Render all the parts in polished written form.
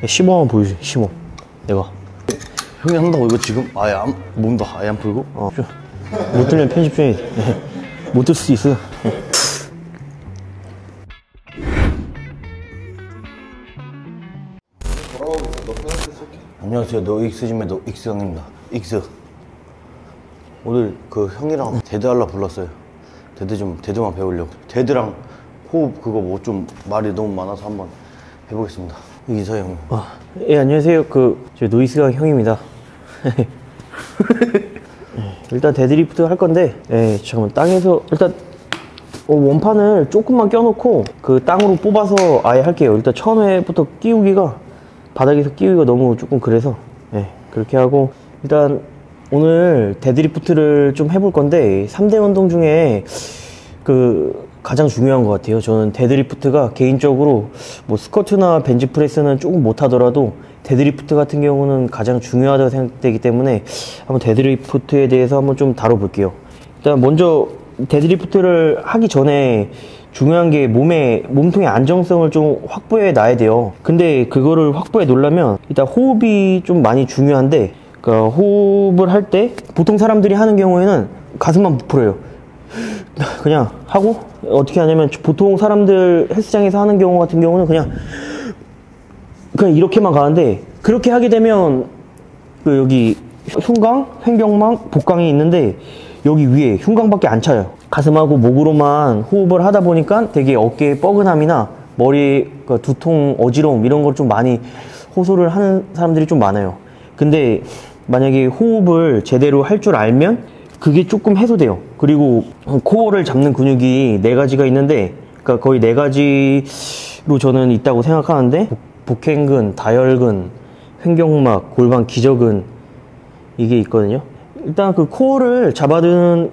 시범 한번 보여줘. 시범. 내가 형이 한다고 이거 지금 아예 몸도 아예 안 풀고? 못 들면 편집 중에 못 들 수도 있어. 안녕하세요. 노익스짐의 노익스 형입니다. 익스. 오늘 그 형이랑 데드 하려 불렀어요. 데드만 배우려고. 데드랑 호흡 그거 뭐 좀 말이 너무 많아서 한번 해보겠습니다. 인사해 형. 예, 안녕하세요. 저 노이스가 형입니다. 일단 데드리프트 할 건데, 잠깐만, 땅에서, 일단, 원판을 조금만 껴놓고, 땅으로 뽑아서 아예 할게요. 일단 처음에부터 끼우기가, 바닥에서 끼우기가 너무 조금 그래서, 그렇게 하고, 일단, 오늘 데드리프트를 좀 해볼 건데, 3대 운동 중에, 가장 중요한 것 같아요. 저는 데드리프트가 개인적으로 뭐 스쿼트나 벤치프레스는 조금 못하더라도 데드리프트 같은 경우는 가장 중요하다고 생각되기 때문에 한번 데드리프트에 대해서 한번 좀 다뤄볼게요. 일단 먼저 데드리프트를 하기 전에 중요한 게 몸통의 안정성을 좀 확보해 놔야 돼요. 근데 그거를 확보해 놓으려면 일단 호흡이 좀 많이 중요한데, 그러니까 호흡을 할 때 보통 사람들이 하는 경우에는 가슴만 부풀어요. 그냥 하고 어떻게 하냐면, 보통 사람들 헬스장에서 하는 경우 같은 경우는 그냥 이렇게만 가는데, 그렇게 하게 되면 여기 흉곽, 횡격막, 복강이 있는데 여기 위에 흉곽밖에 안 차요. 가슴하고 목으로만 호흡을 하다 보니까 되게 어깨에 뻐근함이나 머리 두통, 어지러움 이런 걸 좀 많이 호소를 하는 사람들이 좀 많아요. 근데 만약에 호흡을 제대로 할 줄 알면 그게 조금 해소돼요. 그리고 코어를 잡는 근육이 4가지가 있는데, 그러니까 거의 4가지로 저는 있다고 생각하는데, 복행근, 다혈근, 횡격막, 골반 기저근, 이게 있거든요. 일단 코어를 잡아주는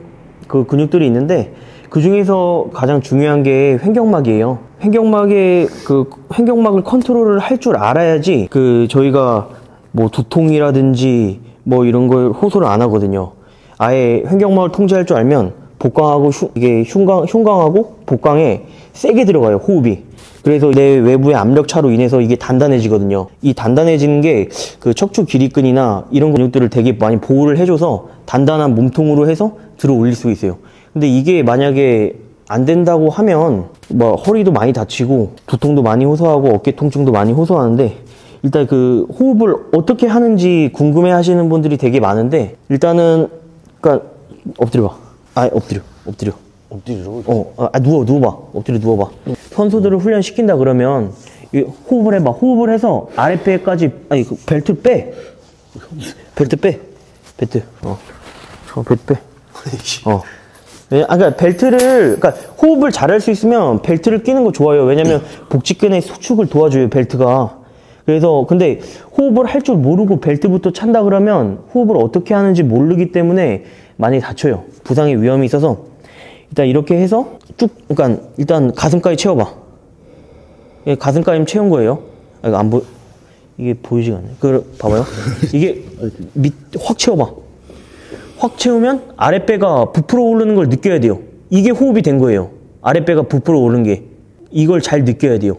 근육들이 있는데, 그 중에서 가장 중요한 게 횡격막이에요. 횡격막을 컨트롤을 할 줄 알아야지 저희가 뭐 두통이라든지 뭐 이런 걸 호소를 안 하거든요. 아예 횡격막을 통제할 줄 알면 복강하고 이게 흉곽하고 복강에 세게 들어가요, 호흡이. 그래서 내 외부의 압력 차로 인해서 이게 단단해지거든요. 이 단단해지는 게 척추 기립근이나 이런 근육들을 되게 많이 보호를 해줘서 단단한 몸통으로 해서 들어 올릴 수 있어요. 근데 이게 만약에 안 된다고 하면 뭐 허리도 많이 다치고 두통도 많이 호소하고 어깨 통증도 많이 호소하는데, 일단 호흡을 어떻게 하는지 궁금해 하시는 분들이 되게 많은데, 일단은 그러니까 엎드려 봐. 엎드리라고? 누워봐. 엎드려 누워봐. 선수들을 훈련시킨다 그러면 호흡을 해봐. 호흡을 해서 아랫배까지, 벨트 빼. 벨트 빼. 벨트. 벨트 빼. 그러니까 호흡을 잘할 수 있으면 벨트를 끼는 거 좋아요. 왜냐면 복직근의 수축을 도와줘요, 벨트가. 그래서 근데 호흡을 할 줄 모르고 벨트부터 찬다 그러면 호흡을 어떻게 하는지 모르기 때문에 많이 다쳐요. 부상의 위험이 있어서, 일단 이렇게 해서 그러니까 일단 가슴까지 채워봐. 가슴까지 채운 거예요. 이게 보이지가 않네. 봐봐요. 이게 확 채워봐. 확 채우면 아랫배가 부풀어 오르는 걸 느껴야 돼요. 이게 호흡이 된 거예요. 아랫배가 부풀어 오르는 게. 이걸 잘 느껴야 돼요.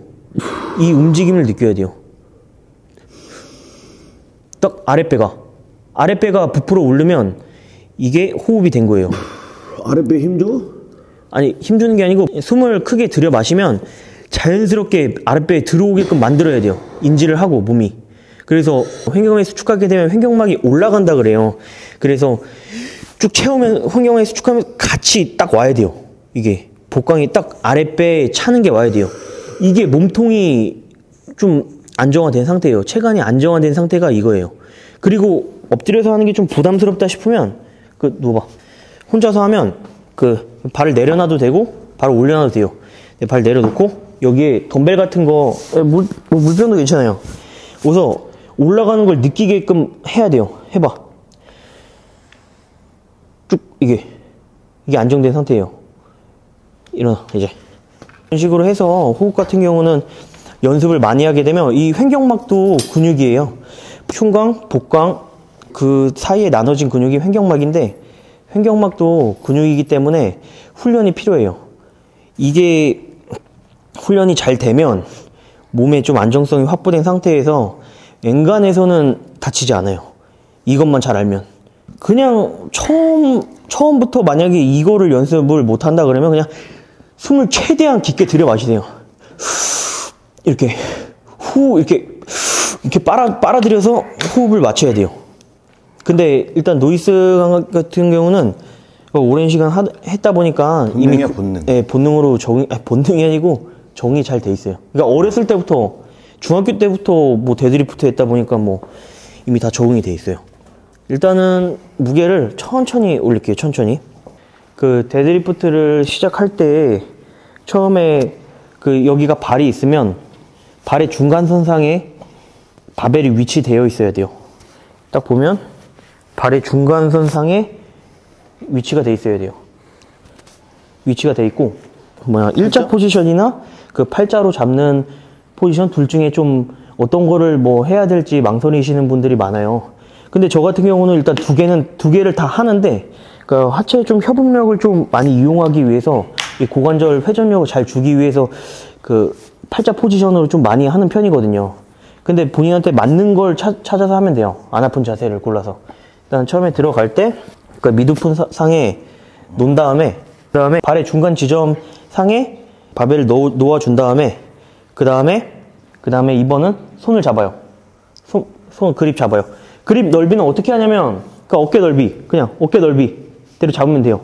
이 움직임을 느껴야 돼요. 딱 아랫배가 부풀어 오르면 이게 호흡이 된 거예요. 아랫배 힘 줘? 아니, 힘 주는 게 아니고 숨을 크게 들여 마시면 자연스럽게 아랫배에 들어오게끔 만들어야 돼요. 인지를 하고 몸이. 그래서 횡격막이 수축하게 되면 횡격막이 올라간다 그래요. 그래서 쭉 채우면 횡격막이 수축하면 같이 딱 와야 돼요. 이게 복강이 딱 아랫배에 차는 게 와야 돼요. 이게 몸통이 좀 안정화된 상태예요. 체간이 안정화된 상태가 이거예요. 그리고 엎드려서 하는 게 좀 부담스럽다 싶으면 누워봐. 혼자서 하면 발을 내려놔도 되고 발을 올려놔도 돼요. 발 내려놓고 여기에 덤벨 같은 거, 물병도 괜찮아요. 우선 올라가는 걸 느끼게끔 해야 돼요. 해봐. 쭉 이게 안정된 상태예요. 일어나 이제. 이런 식으로 해서 호흡 같은 경우는 연습을 많이 하게 되면 이 횡격막도 근육이에요. 흉곽, 복강 그 사이에 나눠진 근육이 횡격막인데, 횡격막도 근육이기 때문에 훈련이 필요해요. 이게 훈련이 잘 되면 몸에 좀 안정성이 확보된 상태에서 앵간에서는 다치지 않아요. 이것만 잘 알면. 그냥 처음부터 만약에 이거를 연습을 못 한다 그러면 그냥 숨을 최대한 깊게 들여 마시세요. 이렇게 이렇게 빨아들여서 호흡을 맞춰야 돼요. 근데 일단 노이스 같은 경우는 오랜 시간 했다 보니까 본능이야, 본능. 네, 본능으로 본능이 아니고 정이 잘 돼 있어요. 그러니까 어렸을 때부터 중학교 때부터 뭐 데드리프트 했다 보니까 뭐 이미 다 적응이 돼 있어요. 일단은 무게를 천천히 올릴게요. 천천히. 그 데드리프트를 시작할 때 처음에 그 여기가 발이 있으면 발의 중간선상에 바벨이 위치되어 있어야 돼요. 딱 보면 발의 중간선상에 위치가 돼 있어야 돼요. 위치가 돼 있고 일자 포지션이나 그 팔자로 잡는 포지션 둘 중에 좀 어떤 거를 뭐 해야 될지 망설이시는 분들이 많아요. 근데 저 같은 경우는 일단 두 개를 다 하는데 그 하체의 좀 협응력을 좀 많이 이용하기 위해서 이 고관절 회전력을 잘 주기 위해서 그 팔자 포지션으로 좀 많이 하는 편이거든요. 근데 본인한테 맞는 걸 찾아서 하면 돼요. 안 아픈 자세를 골라서. 일단 처음에 들어갈 때 그 미드폰 상에 놓은 다음에 그다음에 발의 중간 지점 상에 바벨을 놓아준 다음에 그다음에 2번은 손을 잡아요. 손 그립 잡아요. 그립 넓이는 어떻게 하냐면 그러니까 어깨 넓이 그냥 어깨 넓이대로 잡으면 돼요.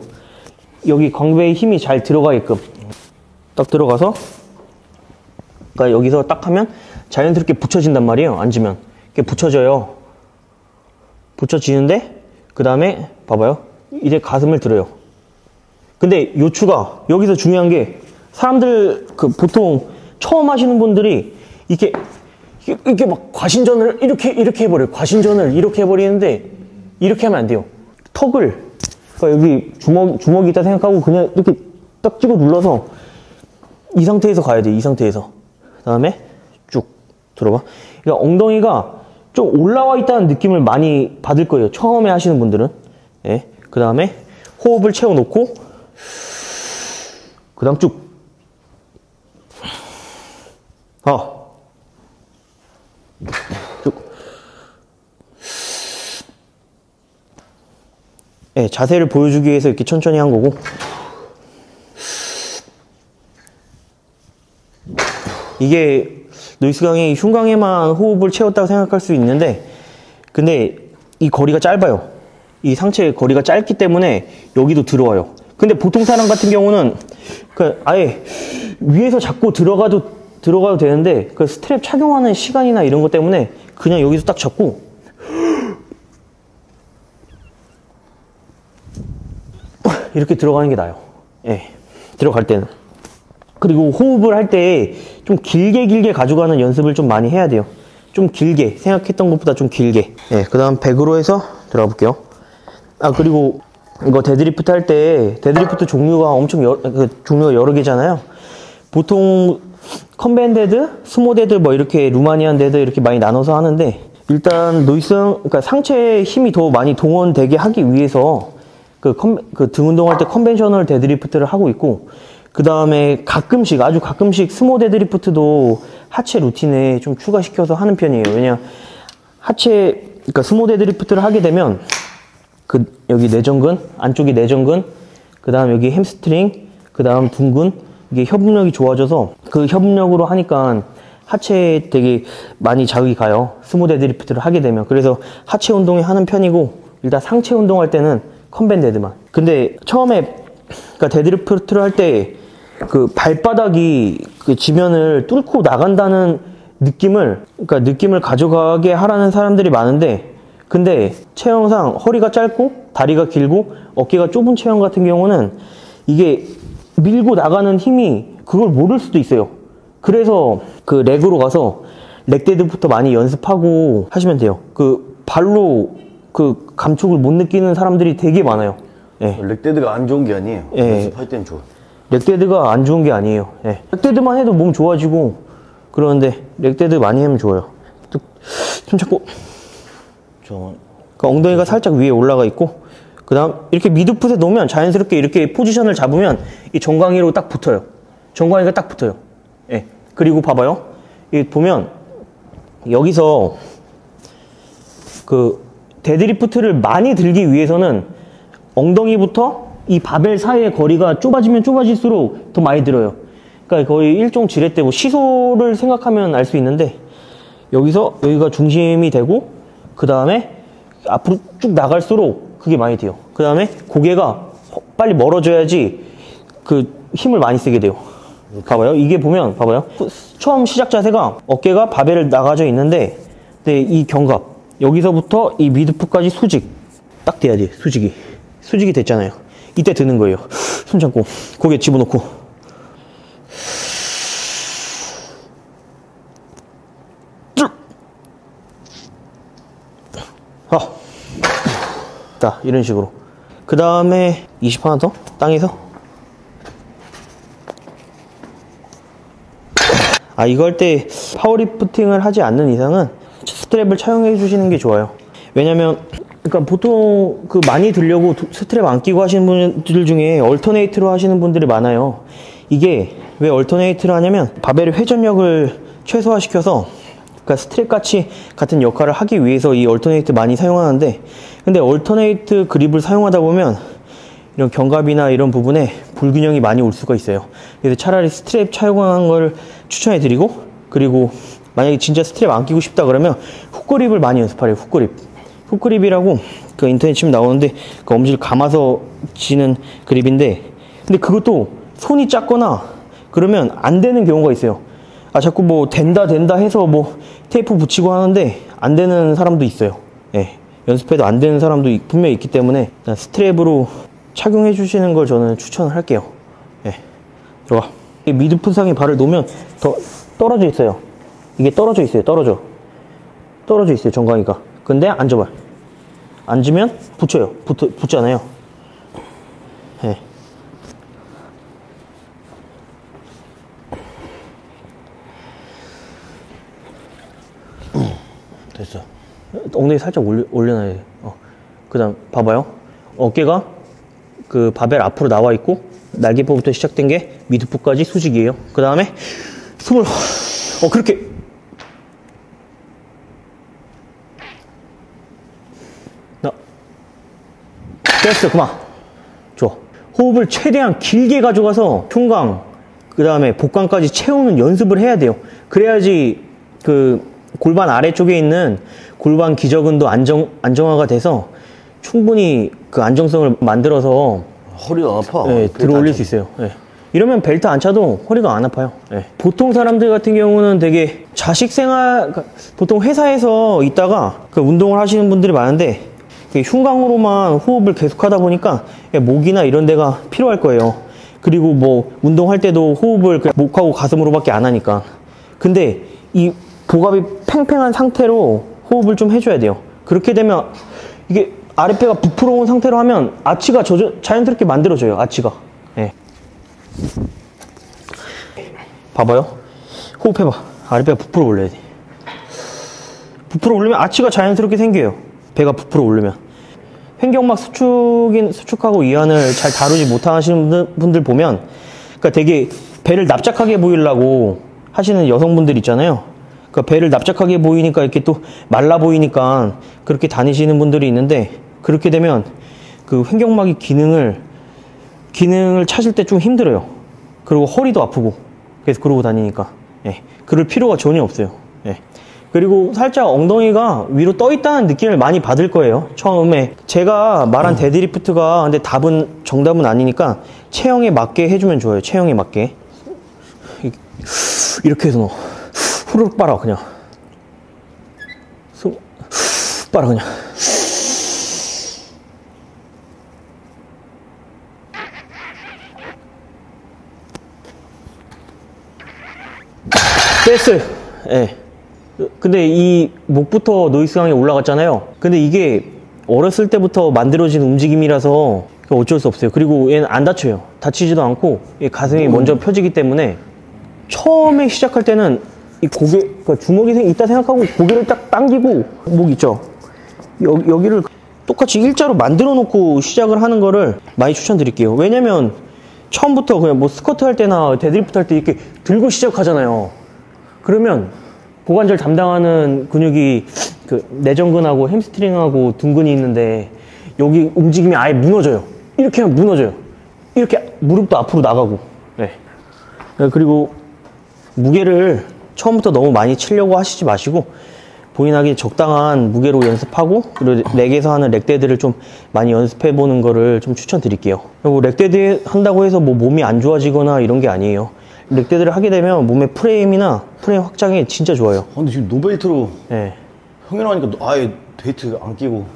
여기 광배에 힘이 잘 들어가게끔 딱 들어가서 그러니까 여기서 딱 하면 자연스럽게 붙여진단 말이에요. 앉으면 이렇게 붙여져요. 붙여지는데 그 다음에 봐봐요. 이제 가슴을 들어요. 근데 요추가 여기서 중요한 게 사람들 그 보통 처음 하시는 분들이 이렇게 막 과신전을 이렇게 해버려요. 과신전을 이렇게 해버리는데 이렇게 하면 안 돼요. 턱을 그러니까 여기 주먹이 있다 생각하고 그냥 이렇게 딱 찍어 눌러서 이 상태에서 가야 돼요. 이 상태에서. 그 다음에 쭉 들어봐. 그러니까 엉덩이가 좀 올라와 있다는 느낌을 많이 받을 거예요. 처음에 하시는 분들은. 예. 그 다음에 호흡을 채워놓고 그 다음 쭉. 쭉. 예, 자세를 보여주기 위해서 이렇게 천천히 한 거고. 이게 노이스 강의 흉곽에만 호흡을 채웠다고 생각할 수 있는데 근데 이 거리가 짧아요. 이 상체의 거리가 짧기 때문에 여기도 들어와요. 근데 보통 사람 같은 경우는 그 아예 위에서 잡고 들어가도 되는데 그 스트랩 착용하는 시간이나 이런 것 때문에 그냥 여기서 딱 잡고 이렇게 들어가는 게 나아요. 예, 들어갈 때는. 그리고 호흡을 할 때 좀 길게 가져가는 연습을 좀 많이 해야 돼요. 좀 길게 생각했던 것보다 좀 길게. 예, 그 다음 100으로 해서 들어가 볼게요. 그리고 이거 데드리프트 할 때 데드리프트 종류가 종류가 여러 개잖아요. 보통 컨벤 데드, 스모 데드 뭐 이렇게 루마니안 데드 이렇게 많이 나눠서 하는데 일단 그러니까 상체에 힘이 더 많이 동원되게 하기 위해서 그 등 운동할 때 컨벤셔널 데드리프트를 하고 있고 그 다음에 아주 가끔씩 스모 데드리프트도 하체 루틴에 좀 추가시켜서 하는 편이에요. 왜냐 그러니까 스모 데드리프트를 하게 되면 여기 내전근, 안쪽이 내전근, 그 다음 여기 햄스트링, 그 다음 둔근 이게 협응력이 좋아져서 그 협응력으로 하니까 하체에 되게 많이 자극이 가요. 스모 데드리프트를 하게 되면. 그래서 하체 운동에 하는 편이고 일단 상체 운동할 때는 컨벤 데드만. 근데 처음에 그러니까 데드리프트를 할 때 그 발바닥이 그 지면을 뚫고 나간다는 느낌을 가져가게 하라는 사람들이 많은데 근데 체형상 허리가 짧고 다리가 길고 어깨가 좁은 체형 같은 경우는 이게 밀고 나가는 힘이 그걸 모를 수도 있어요. 그래서 그 렉으로 가서 렉데드부터 많이 연습하고 하시면 돼요. 그 발로 그 감촉을 못 느끼는 사람들이 되게 많아요. 예. 렉데드가 안 좋은 게 아니에요. 예. 연습할 때는 좋아. 렉데드가 안 좋은 게 아니에요. 예. 렉데드만 해도 몸 좋아지고 그러는데 렉데드 많이 하면 좋아요. 손 잡고 그러니까 엉덩이가 살짝 위에 올라가 있고 그 다음 이렇게 미드풋에 놓으면 자연스럽게 이렇게 포지션을 잡으면 이 정강이로 딱 붙어요. 정강이가 딱 붙어요. 예. 그리고 봐봐요. 이 보면 여기서 그 데드리프트를 많이 들기 위해서는 엉덩이부터 이 바벨 사이의 거리가 좁아지면 좁아질수록 더 많이 들어요. 그러니까 거의 일종 지렛대, 뭐 시소를 생각하면 알 수 있는데, 여기서 여기가 중심이 되고 그 다음에 앞으로 쭉 나갈수록 그게 많이 돼요. 그 다음에 고개가 빨리 멀어져야지 그 힘을 많이 쓰게 돼요. 봐봐요. 이게 보면 봐봐요. 처음 시작 자세가 어깨가 바벨을 나가져 있는데, 근데 이 견갑 여기서부터 이 미드풋까지 수직 딱 돼야 돼. 수직이 됐잖아요. 이때 드는 거예요. 손 잡고 고개 집어넣고 쭉. 자, 이런 식으로. 그 다음에 20 하나 더 땅에서. 이거 할 때 파워리프팅을 하지 않는 이상은 스트랩을 착용해 주시는 게 좋아요. 왜냐면 그러니까 보통 그 많이 들려고 스트랩 안 끼고 하시는 분들 중에 얼터네이트로 하시는 분들이 많아요. 이게 왜 얼터네이트를 하냐면 바벨의 회전력을 최소화시켜서, 그러니까 스트랩 같은 역할을 하기 위해서 이 얼터네이트 많이 사용하는데, 근데 얼터네이트 그립을 사용하다 보면 이런 견갑이나 이런 부분에 불균형이 많이 올 수가 있어요. 그래서 차라리 스트랩 착용하는 걸 추천해 드리고, 그리고 만약에 진짜 스트랩 안 끼고 싶다 그러면 훅그립을 많이 연습하래요. 훅그립이라고 그 인터넷 치면 나오는데, 그 엄지를 감아서 치는 그립인데, 근데 그것도 손이 작거나 그러면 안 되는 경우가 있어요. 자꾸 뭐 된다 해서 뭐 테이프 붙이고 하는데 안 되는 사람도 있어요. 예, 연습해도 안 되는 사람도 분명히 있기 때문에 스트랩으로 착용해 주시는 걸 저는 추천을 할게요. 예, 들어가. 미드풋상에 발을 놓으면 더 떨어져 있어요. 이게 떨어져 있어요. 떨어져 있어요, 정강이가. 근데 앉아봐요. 앉으면 붙여요. 붙잖아요. 예. 됐어. 엉덩이 살짝 올려놔야 돼. 그 다음 봐봐요. 어깨가 그 바벨 앞으로 나와 있고, 날개뼈부터 시작된 게 미드풋까지 수직이에요. 그 다음에 숨을 그렇게 됐어. 그만. 좋아. 호흡을 최대한 길게 가져가서 흉곽, 그 다음에 복강까지 채우는 연습을 해야 돼요. 그래야지 그 골반 아래쪽에 있는 골반 기저근도 안정화가 돼서 충분히 그 안정성을 만들어서 허리가 아파. 네, 들어 올릴 수 있어요. 네. 이러면 벨트 안 차도 허리가 안 아파요. 네. 보통 사람들 같은 경우는 되게 보통 회사에서 있다가 그 운동을 하시는 분들이 많은데, 흉곽으로만 호흡을 계속 하다 보니까 목이나 이런 데가 필요할 거예요. 그리고 뭐 운동할 때도 호흡을 목하고 가슴으로밖에 안 하니까. 근데 이 복압이 팽팽한 상태로 호흡을 좀 해줘야 돼요. 그렇게 되면 이게 아랫배가 부풀어 온 상태로 하면 아치가 자연스럽게 만들어져요. 아치가. 네. 봐봐요. 호흡해봐. 아랫배가 부풀어 올려야 돼. 부풀어 올리면 아치가 자연스럽게 생겨요. 배가 부풀어 오르면. 횡격막 수축하고 이완을 잘 다루지 못하시는 분들 보면, 그러니까 되게 배를 납작하게 보이려고 하시는 여성분들 있잖아요. 그러니까 배를 납작하게 보이니까 이렇게 또 말라 보이니까 그렇게 다니시는 분들이 있는데, 그렇게 되면 그 횡격막이 기능을 찾을 때 좀 힘들어요. 그리고 허리도 아프고. 그래서 그러고 다니니까. 예. 그럴 필요가 전혀 없어요. 예. 그리고 살짝 엉덩이가 위로 떠 있다는 느낌을 많이 받을 거예요. 처음에 제가 말한 데드리프트가 근데 정답은 아니니까 체형에 맞게 해주면 좋아요. 체형에 맞게. 이렇게 해서 후루룩 빨아. 그냥 빨아. 그냥 됐어요. 예. 근데 이 목부터 노이스강에 올라갔잖아요. 근데 이게 어렸을 때부터 만들어진 움직임이라서 어쩔 수 없어요. 그리고 얘는 안 다쳐요. 다치지도 않고 가슴이 먼저 펴지기 때문에 처음에 시작할 때는 이 고개, 그러니까 주먹이 있다 생각하고 고개를 딱 당기고, 목 있죠? 여기를 똑같이 일자로 만들어 놓고 시작을 하는 거를 많이 추천드릴게요. 왜냐면 처음부터 그냥 뭐 스쿼트 할 때나 데드리프트 할 때 이렇게 들고 시작하잖아요. 그러면 고관절 담당하는 근육이 그 내전근하고 햄스트링하고 둔근이 있는데 여기 움직임이 아예 무너져요. 이렇게 하면 무너져요. 이렇게 무릎도 앞으로 나가고. 네. 그리고 무게를 처음부터 너무 많이 치려고 하시지 마시고 본인에게 적당한 무게로 연습하고 그리고 렉에서 하는 렉데드를 좀 많이 연습해 보는 거를 좀 추천드릴게요. 그리고 렉데드 한다고 해서 뭐 몸이 안 좋아지거나 이런 게 아니에요. 렉데드를 하게 되면 몸의 프레임이나 프레임 확장이 진짜 좋아요. 근데 지금 노베이트로 네. 형이랑 하니까 아예 베이트 안 끼고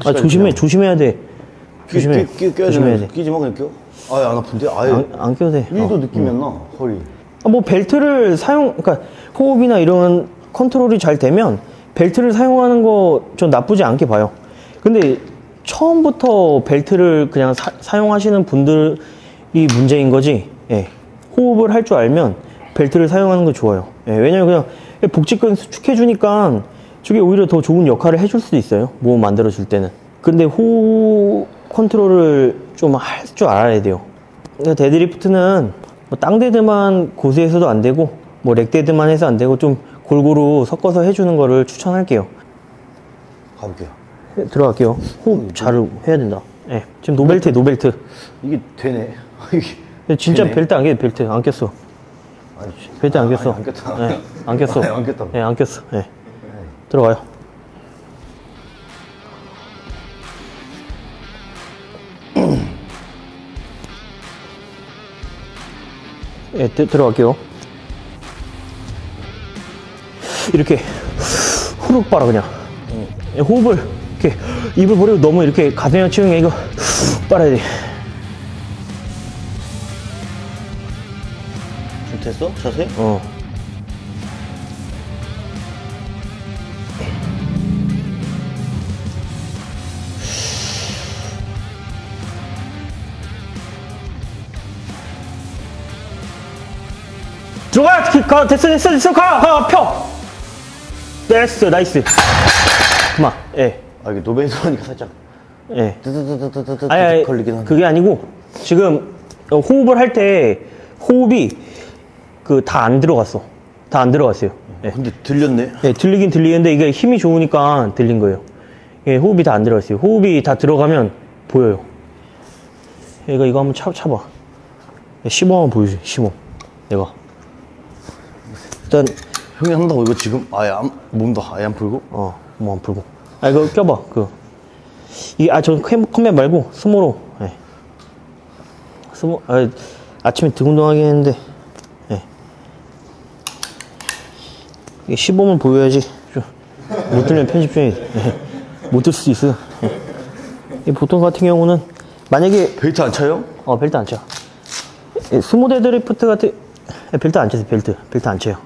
아, 조심해야 돼. 조심해야 돼. 끼지 마 그냥 껴. 아예 안 아픈데? 아예 안 껴도 돼. 1도 느낌이 안 나, 허리. 뭐 벨트를 그러니까 호흡이나 이런 컨트롤이 잘 되면 벨트를 사용하는 거 전 나쁘지 않게 봐요. 근데 처음부터 벨트를 그냥 사용하시는 분들이 문제인 거지. 예. 호흡을 할 줄 알면 벨트를 사용하는 거 좋아요. 예. 왜냐면 그냥 복직근 수축해주니까 저게 오히려 더 좋은 역할을 해줄 수도 있어요. 몸 만들어줄 때는. 근데 호흡 컨트롤을 좀 할 줄 알아야 돼요. 그러니까 데드리프트는 뭐 땅데드만 고수해서도 안 되고 뭐 렉데드만 해서 안 되고 좀 골고루 섞어서 해주는 거를 추천할게요. 가볼게요. 들어갈게요. 호흡 잘 해야 된다. 네. 지금 노벨트. 이게 되네. 이게 진짜 되네. 벨트 안 꼈어. 아니, 벨트 안 꼈어. 안 꼈다. 네, 안 꼈어. 아니, 안 꼈다. 네, 안 꼈어. 네. 들어가요. 예, 들어갈게요. 이렇게 후룩 빨아 그냥. 호흡을 이렇게 입을 버리고 너무 이렇게 가슴에 치우는 게 이거 빨아야 돼. 좀 됐어? 자세? 들어가! 됐어! 가! 펴! 됐어, 나이스. 그만, 예. 아, 이게 노베이트 하니까 살짝. 예. 뜨뜨뜨뜨뜨뜨 아니, 걸리긴 하네. 그게 아니고, 지금 호흡을 할 때, 호흡이 다 안 들어갔어. 다 안 들어갔어요. 예. 근데 들렸네? 예, 들리긴 들리는데 이게 힘이 좋으니까 들린 거예요. 예, 호흡이 다 안 들어갔어요. 호흡이 다 들어가면 보여요. 얘가 이거 한번 차봐. 시범 한번 보여줘, 시범. 내가. 일단, 형이 한다고 이거 지금 몸도 아예 안 풀고? 몸 안 풀고. 이거 껴봐, 저 컴뱃 말고, 스모로. 예. 아침에 등 운동하긴 했는데, 예. 이게 시범을 보여야지. 못 들면 편집 중에, 예. 못 들 수도 있어요. 예. 보통 같은 경우는, 만약에. 벨트 안 차요? 벨트 안 차. 예, 스모 데드리프트 같은, 벨트 안 차세요, 벨트 안 차요.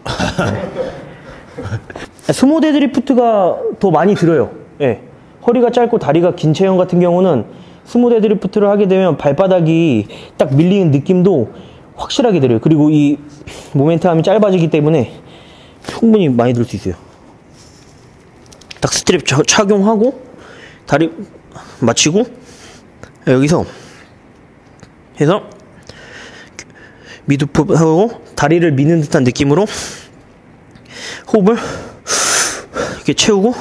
스모 데드리프트가 더 많이 들어요. 예. 허리가 짧고 다리가 긴 체형 같은 경우는 스모 데드리프트를 하게 되면 발바닥이 딱 밀리는 느낌도 확실하게 들어요. 그리고 이 모멘텀이 짧아지기 때문에 충분히 많이 들 수 있어요. 딱 스트랩 착용하고 다리 맞추고 여기서 해서 미드풋 하고 다리를 미는 듯한 느낌으로 호흡을 이렇게 채우고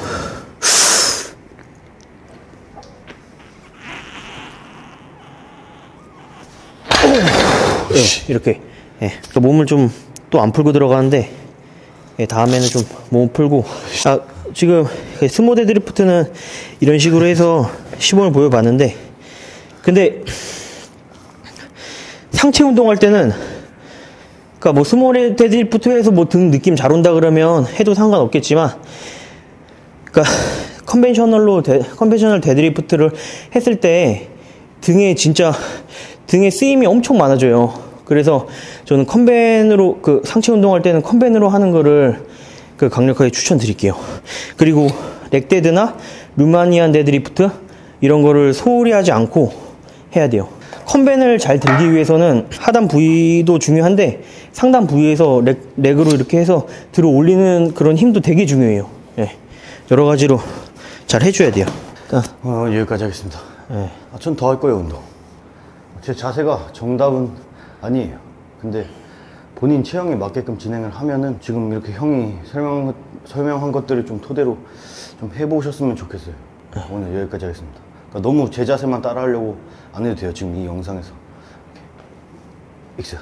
이렇게 몸을 좀 또 안 풀고 들어가는데 다음에는 좀 몸을 풀고 지금 스모 데드리프트는 이런 식으로 해서 시범을 보여봤는데 근데 상체 운동할 때는 그러니까 뭐 스모 데드리프트에서 뭐 등 느낌 잘 온다 그러면 해도 상관없겠지만 그러니까 컨벤셔널 데드리프트를 했을 때 등에 쓰임이 엄청 많아져요. 그래서 저는 컨벤으로 상체 운동할 때는 컨벤으로 하는 거를 강력하게 추천드릴게요. 그리고 렉데드나 루마니안 데드리프트 이런 거를 소홀히 하지 않고 해야 돼요. 컨벤을 잘 들기 위해서는 하단 부위도 중요한데 상단 부위에서 렉으로 이렇게 해서 들어 올리는 그런 힘도 되게 중요해요. 예. 여러 가지로 잘 해줘야 돼요. 여기까지 하겠습니다. 예. 전 더 할 거예요, 운동. 제 자세가 정답은 아니에요. 근데 본인 체형에 맞게끔 진행을 하면은 지금 이렇게 형이 설명한 것들을 좀 토대로 좀 해보셨으면 좋겠어요. 오늘 여기까지 하겠습니다. 그러니까 너무 제 자세만 따라하려고 안 해도 돼요. 지금 이 영상에서. 익스.